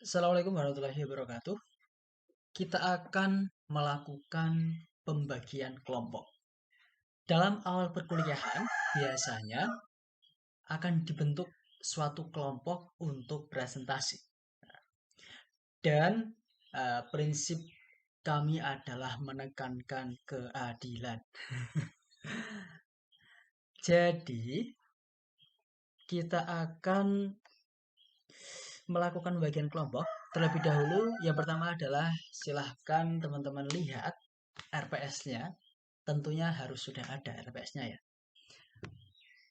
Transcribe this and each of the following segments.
Assalamualaikum warahmatullahi wabarakatuh. Kita akan melakukan pembagian kelompok. Dalam awal perkuliahan, biasanya akan dibentuk suatu kelompok untuk presentasi. Dan prinsip kami adalah menekankan keadilan. Jadi, kita akan melakukan bagian kelompok. Terlebih dahulu, yang pertama adalah silahkan teman-teman lihat RPS-nya. Tentunya harus sudah ada RPS-nya ya.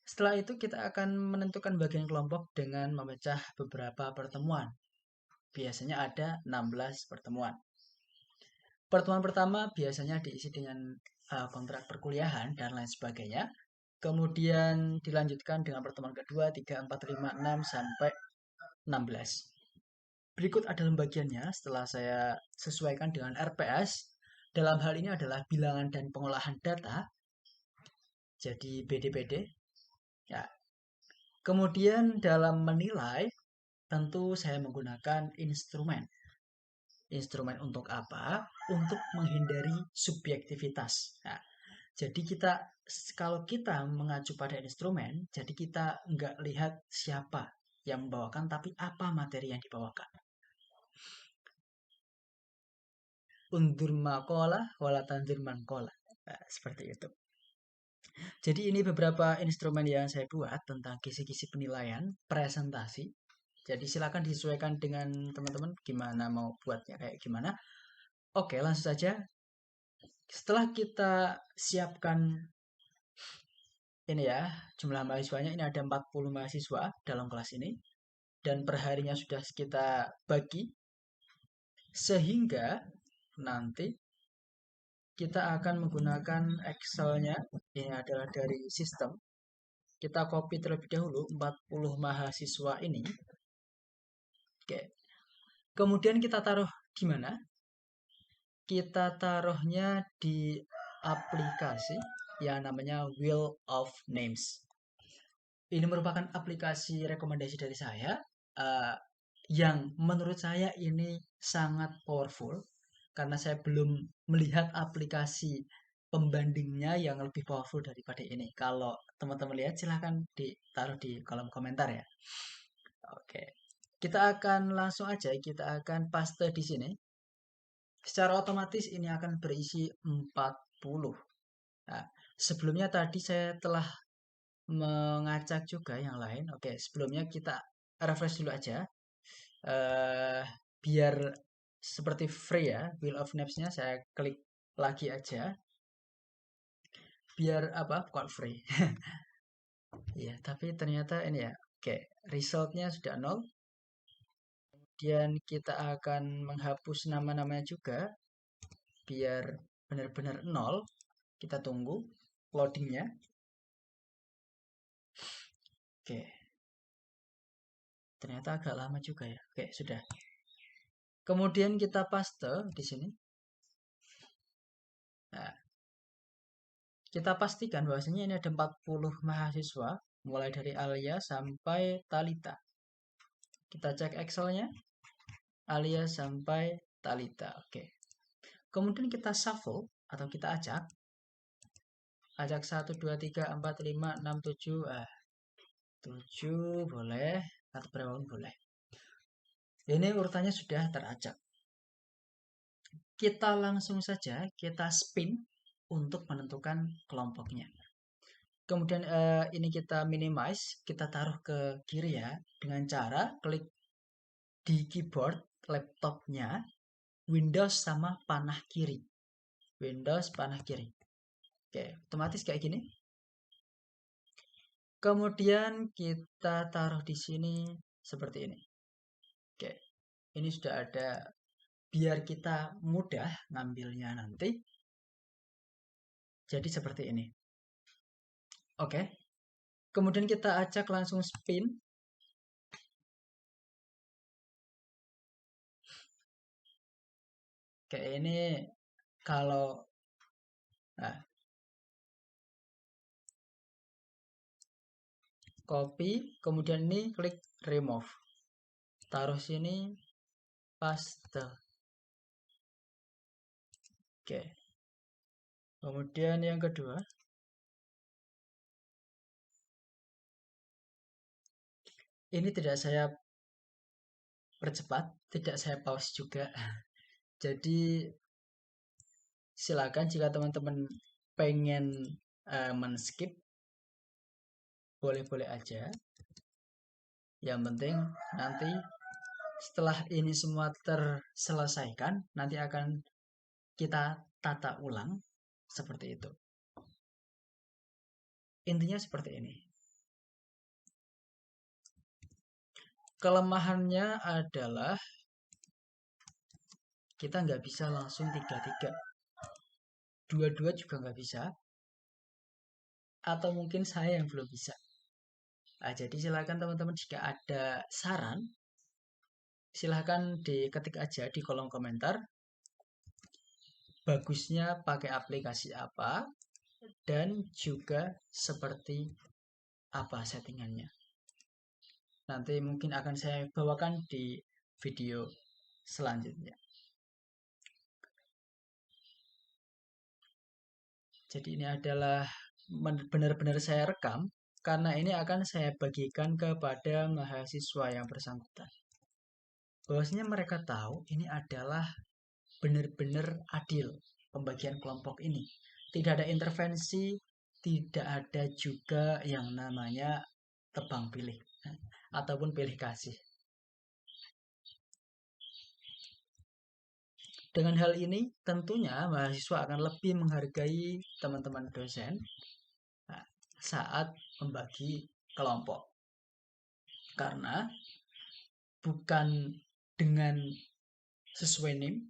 Setelah itu kita akan menentukan bagian kelompok dengan memecah beberapa pertemuan. Biasanya ada 16 pertemuan. Pertemuan pertama biasanya diisi dengan kontrak perkuliahan dan lain sebagainya. Kemudian dilanjutkan dengan pertemuan kedua, 3, 4, 5, 6, sampai 16. Berikut ada pembagiannya setelah saya sesuaikan dengan RPS. Dalam hal ini adalah bilangan dan pengolahan data. Jadi BDPD. Ya. Kemudian dalam menilai, tentu saya menggunakan instrumen. Instrumen untuk apa? Untuk menghindari subjektivitas. Nah, jadi kalau kita mengacu pada instrumen, jadi kita nggak lihat siapa yang membawakan, tapi apa materi yang dibawakan. Undur makola, wala tanzir mankola. Nah, seperti itu. Jadi ini beberapa instrumen yang saya buat tentang kisi-kisi penilaian, presentasi. Jadi silakan disesuaikan dengan teman-teman gimana mau buatnya kayak gimana. Oke, langsung saja. Setelah kita siapkan ini ya, jumlah mahasiswanya ini ada 40 mahasiswa dalam kelas ini dan perharinya sudah kita bagi sehingga nanti kita akan menggunakan Excel-nya. Ini adalah dari sistem. Kita copy terlebih dahulu 40 mahasiswa ini. Oke. Kemudian kita taruh di mana? Kita taruhnya di aplikasi yang namanya Wheel of Names. Ini merupakan aplikasi rekomendasi dari saya uh, yang menurut saya ini sangat powerful karena saya belum melihat aplikasi pembandingnya yang lebih powerful daripada ini. Kalau teman-teman lihat silahkan ditaruh di kolom komentar ya. Oke. Kita akan langsung aja kita akan paste di sini. Secara otomatis ini akan berisi 40. Nah, sebelumnya tadi saya telah mengacak juga yang lain. Oke, sebelumnya kita refresh dulu aja. eh Biar seperti free ya, Wheel of Names-nya saya klik lagi aja. Biar apa? Bukan free. Ya, tapi ternyata ini ya. Oke, resultnya sudah 0. Kemudian kita akan menghapus nama-namanya juga. Biar benar-benar 0. Kita tunggu loadingnya. Oke, ternyata agak lama juga ya. Oke, sudah. Kemudian kita paste di sini. Nah, kita pastikan bahwasanya ini ada 40 mahasiswa, mulai dari Alia sampai Talita. Kita cek Excel-nya, Alia sampai Talita. Oke. Kemudian kita shuffle atau kita acak. Acak 1, 2, 3, 4, 5, 6, 7. 7 boleh, atau berapa pun boleh. Ini urutannya sudah teracak. Kita langsung saja kita spin untuk menentukan kelompoknya. Kemudian ini kita minimize, kita taruh ke kiri ya, dengan cara klik di keyboard laptopnya, Windows sama panah kiri. Windows panah kiri. Oke, otomatis kayak gini. Kemudian kita taruh di sini seperti ini. Oke, ini sudah ada biar kita mudah ngambilnya nanti. Jadi seperti ini. Oke. Kemudian kita acak langsung spin. Kayak ini kalau nah, copy, kemudian ini klik remove. Taruh sini, paste. Oke. Kemudian yang kedua, ini tidak saya percepat, tidak saya pause juga. Jadi silakan jika teman-teman pengen men-skip, boleh-boleh aja. Yang penting nanti setelah ini semua terselesaikan, nanti akan kita tata ulang seperti itu. Intinya seperti ini. Kelemahannya adalah kita nggak bisa langsung 3-3. Dua-dua juga nggak bisa. Atau mungkin saya yang belum bisa. Nah, jadi silakan teman-teman jika ada saran, silahkan diketik aja di kolom komentar. Bagusnya pakai aplikasi apa dan juga seperti apa settingannya. Nanti mungkin akan saya bawakan di video selanjutnya. Jadi ini adalah benar-benar saya rekam karena ini akan saya bagikan kepada mahasiswa yang bersangkutan. Bahwasanya mereka tahu ini adalah benar-benar adil pembagian kelompok ini. Tidak ada intervensi, tidak ada juga yang namanya tebang pilih ataupun pilih kasih. Dengan hal ini tentunya mahasiswa akan lebih menghargai teman-teman dosen saat membagi kelompok. Karena bukan dengan sesuai NIM,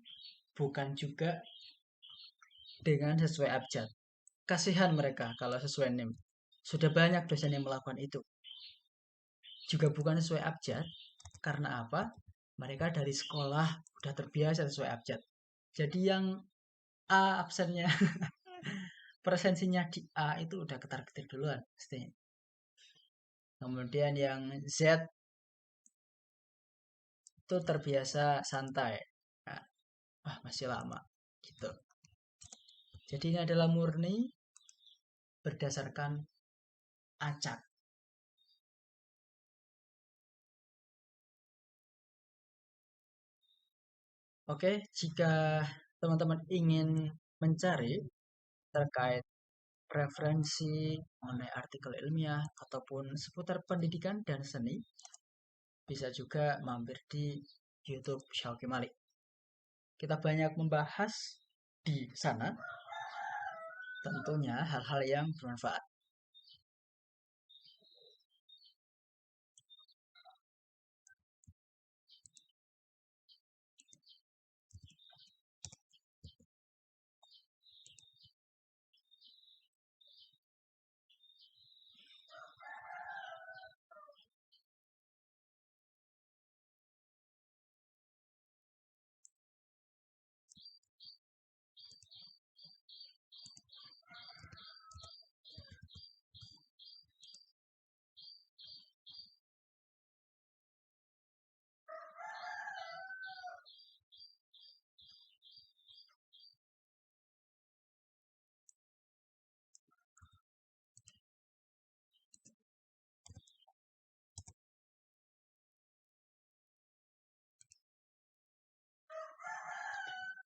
bukan juga dengan sesuai abjad. Kasihan mereka kalau sesuai NIM. Sudah banyak dosen yang melakukan itu. Juga bukan sesuai abjad, karena apa? Mereka dari sekolah udah terbiasa sesuai abjad. Jadi yang A absennya presensinya di A itu udah ketar-ketir duluan pastinya. Kemudian yang Z itu terbiasa santai. Nah, masih lama gitu. Jadi ini adalah murni berdasarkan acak. Oke, jika teman-teman ingin mencari terkait referensi mengenai artikel ilmiah ataupun seputar pendidikan dan seni, bisa juga mampir di YouTube Syauki Malik. Kita banyak membahas di sana, tentunya hal-hal yang bermanfaat.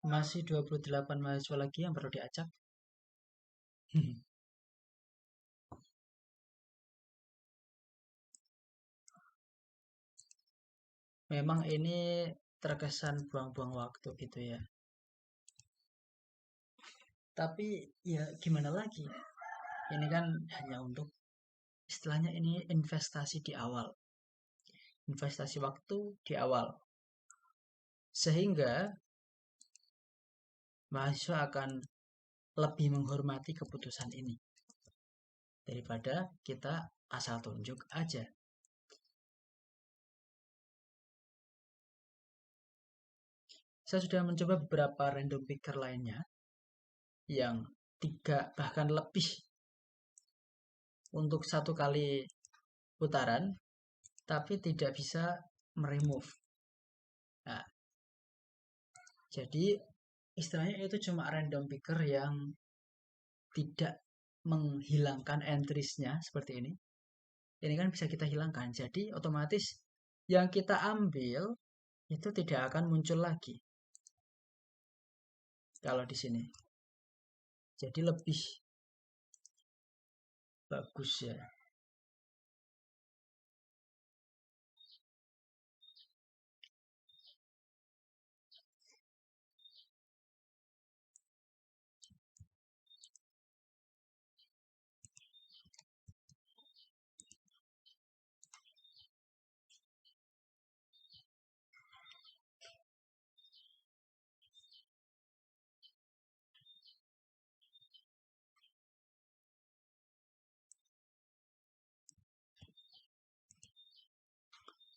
Masih 28 mahasiswa lagi yang perlu diacak. Memang ini terkesan buang-buang waktu gitu ya. Tapi ya gimana lagi? Ini kan hanya untuk istilahnya ini investasi di awal. Investasi waktu di awal. Sehingga mahasiswa akan lebih menghormati keputusan ini daripada kita asal tunjuk aja. Saya sudah mencoba beberapa random picker lainnya yang 3 bahkan lebih untuk 1 kali putaran, tapi tidak bisa meremove. Nah, Jadi istilahnya itu cuma random picker yang tidak menghilangkan entries-nya seperti ini. Ini kan bisa kita hilangkan. Jadi otomatis yang kita ambil itu tidak akan muncul lagi kalau di sini. Jadi lebih bagus ya.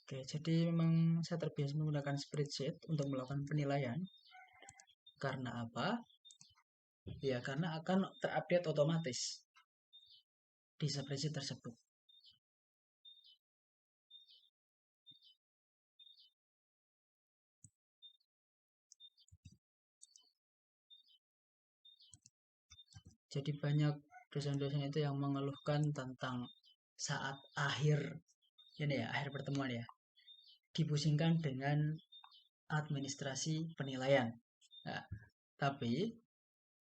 Oke, jadi memang saya terbiasa menggunakan spreadsheet untuk melakukan penilaian. Karena apa? Ya, karena akan terupdate otomatis di spreadsheet tersebut. Jadi banyak dosen-dosen itu yang mengeluhkan tentang saat akhir ini ya, akhir pertemuan ya, dipusingkan dengan administrasi penilaian. Nah, tapi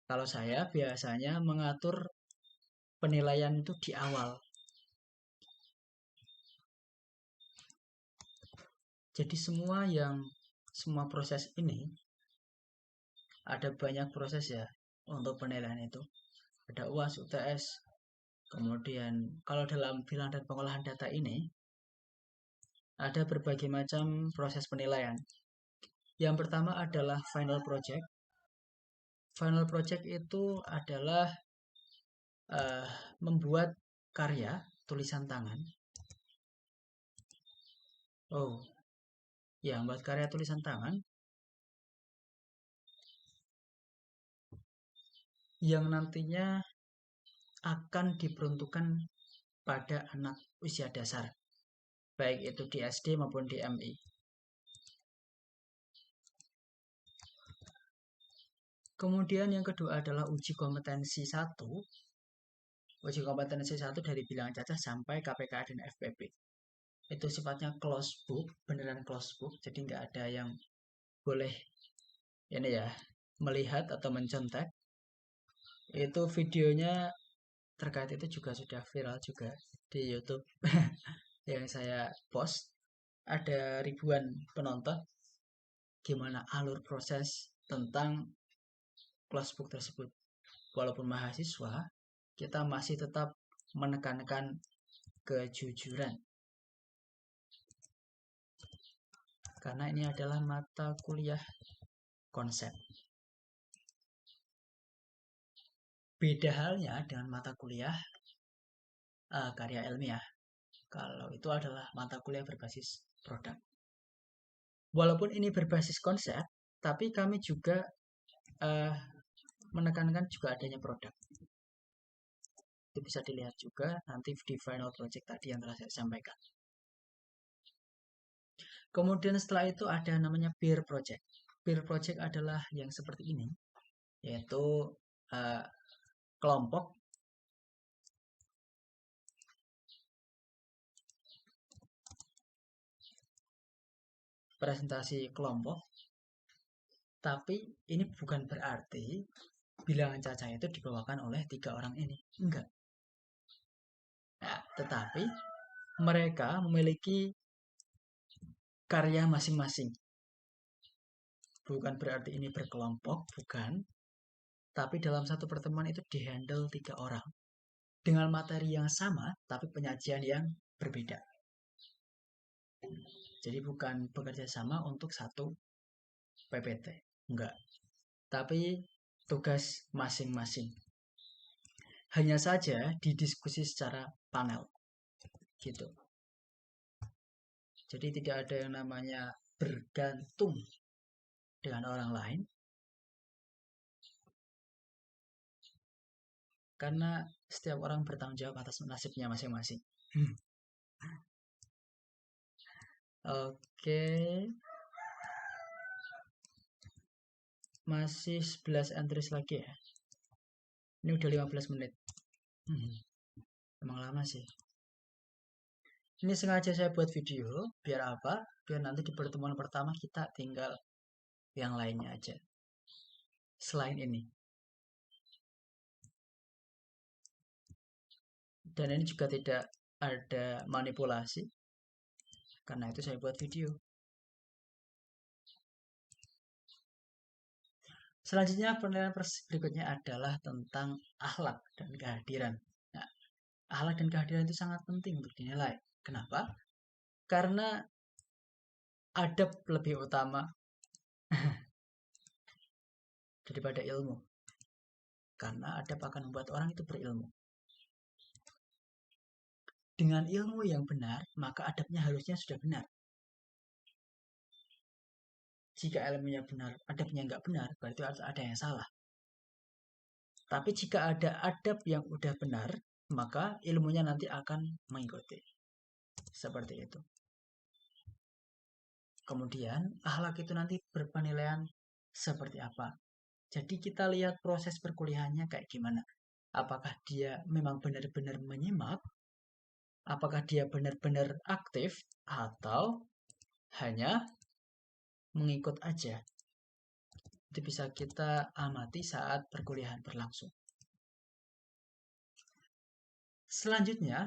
kalau saya biasanya mengatur penilaian itu di awal. Jadi semua proses ini ada banyak proses ya untuk penilaian itu. Ada UAS, UTS, kemudian kalau dalam bilang dan pengolahan data ini ada berbagai macam proses penilaian. Yang pertama adalah final project. Final project itu adalah uh, membuat karya tulisan tangan. Oh, ya, membuat karya tulisan tangan yang nantinya akan diperuntukkan pada anak usia dasar, baik itu di SD maupun di MI. Kemudian yang kedua adalah uji kompetensi 1. Uji kompetensi 1 dari bilangan cacah sampai KPK dan FPP. Itu sifatnya close book, beneran close book, jadi nggak ada yang boleh ini ya melihat atau mencontek. Itu videonya terkait itu juga sudah viral juga di YouTube yang saya post. Ada ribuan penonton gimana alur proses tentang close book tersebut. Walaupun mahasiswa, kita masih tetap menekankan kejujuran. Karena ini adalah mata kuliah konsep. Beda halnya dengan mata kuliah karya ilmiah. Kalau itu adalah mata kuliah berbasis produk. Walaupun ini berbasis konsep, tapi kami juga uh, menekankan juga adanya produk. Itu bisa dilihat juga nanti di final project tadi yang telah saya sampaikan. Kemudian setelah itu ada namanya peer project. Peer project adalah yang seperti ini, yaitu uh, kelompok presentasi kelompok. Tapi ini bukan berarti bilangan cacah itu dibawakan oleh 3 orang ini. Enggak. Nah, tetapi mereka memiliki karya masing-masing. Bukan berarti ini berkelompok, bukan. Tapi dalam satu pertemuan itu dihandle 3 orang. Dengan materi yang sama, tapi penyajian yang berbeda. Jadi bukan bekerja sama untuk satu PPT. Enggak. Tapi tugas masing-masing. Hanya saja didiskusi secara panel. Gitu. Jadi tidak ada yang namanya bergantung dengan orang lain. Karena setiap orang bertanggung jawab atas nasibnya masing-masing. Oke. masih 11 entries lagi ya. Ini udah 15 menit. Emang lama sih. Ini sengaja saya buat video, biar apa? Biar nanti di pertemuan pertama kita tinggal yang lainnya aja. Selain ini. Dan ini juga tidak ada manipulasi. Karena itu saya buat video. Selanjutnya penilaian berikutnya adalah tentang akhlak dan kehadiran. Nah, akhlak dan kehadiran itu sangat penting untuk dinilai. Kenapa? Karena adab lebih utama daripada ilmu. Karena adab akan membuat orang itu berilmu. Dengan ilmu yang benar, maka adabnya harusnya sudah benar. Jika ilmunya benar, adabnya nggak benar, berarti ada yang salah. Tapi jika ada adab yang udah benar, maka ilmunya nanti akan mengikuti. Seperti itu. Kemudian, akhlak itu nanti berpenilaian seperti apa. Jadi kita lihat proses perkuliahannya kayak gimana. Apakah dia memang benar-benar menyimak, apakah dia benar-benar aktif, atau hanya mengikut aja. Itu bisa kita amati saat perkuliahan berlangsung. Selanjutnya,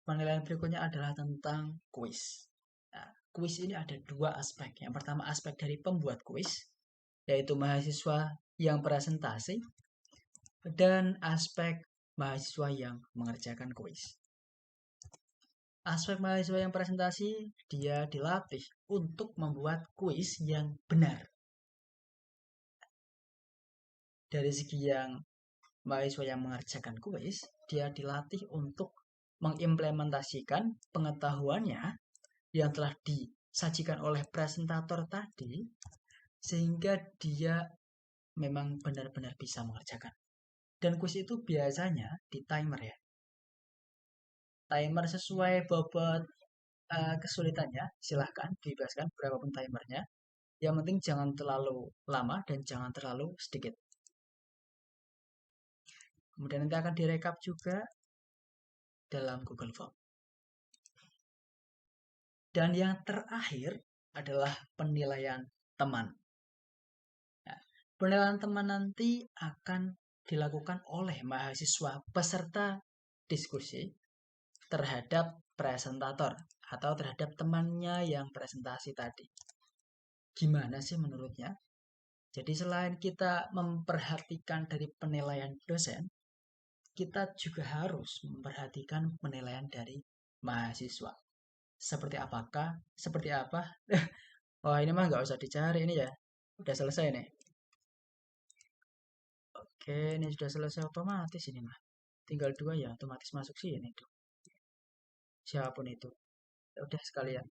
penilaian berikutnya adalah tentang kuis. Nah, kuis ini ada dua aspek. Yang pertama aspek dari pembuat kuis, yaitu mahasiswa yang presentasi, dan aspek mahasiswa yang mengerjakan kuis. Aspek mahasiswa yang presentasi, dia dilatih untuk membuat kuis yang benar. Dari segi yang mahasiswa yang mengerjakan kuis, dia dilatih untuk mengimplementasikan pengetahuannya yang telah disajikan oleh presentator tadi, sehingga dia memang benar-benar bisa mengerjakan. Dan kuis itu biasanya di timer ya. Timer sesuai bobot kesulitannya, silahkan dibebaskan berapapun timernya. Yang penting jangan terlalu lama dan jangan terlalu sedikit. Kemudian nanti akan direkap juga dalam Google Form. Dan yang terakhir adalah penilaian teman. Nah, penilaian teman nanti akan dilakukan oleh mahasiswa peserta diskusi terhadap presentator atau terhadap temannya yang presentasi tadi. Gimana sih menurutnya? Jadi selain kita memperhatikan dari penilaian dosen, kita juga harus memperhatikan penilaian dari mahasiswa. Seperti apakah? Seperti apa? Wah, ini mah nggak usah dicari ini ya. Udah selesai nih. Oke, ini sudah selesai otomatis ini mah. Tinggal 2 ya, otomatis masuk sini tuh. Siapapun itu. Ya udah sekalian.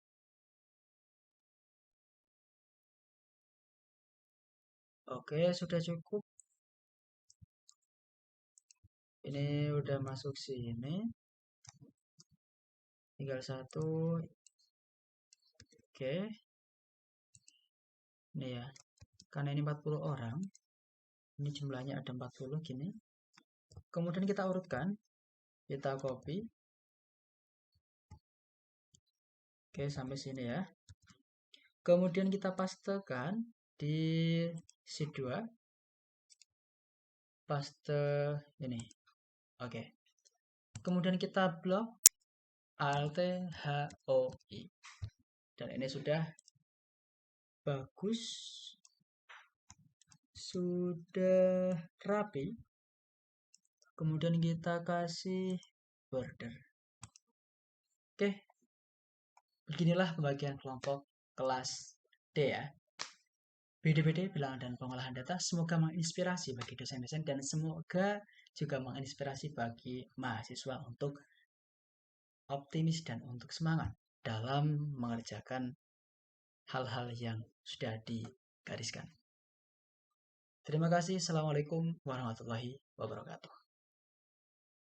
Oke, sudah cukup. Ini udah masuk sini. Tinggal 1. Oke. Ini ya. Karena ini 40 orang. Ini jumlahnya ada 40 gini. Kemudian kita urutkan. Kita copy. Oke, sampai sini ya. Kemudian kita pastekan di sheet 2. Paste ini. Oke. Kemudian kita blok Alt HOI. Dan ini sudah bagus. Sudah rapi. Kemudian kita kasih border. Oke. Beginilah pembagian kelompok kelas D ya. BDPD, bilangan dan pengolahan data, semoga menginspirasi bagi dosen-dosen dan semoga juga menginspirasi bagi mahasiswa untuk optimis dan untuk semangat dalam mengerjakan hal-hal yang sudah digariskan. Terima kasih. Assalamualaikum warahmatullahi wabarakatuh.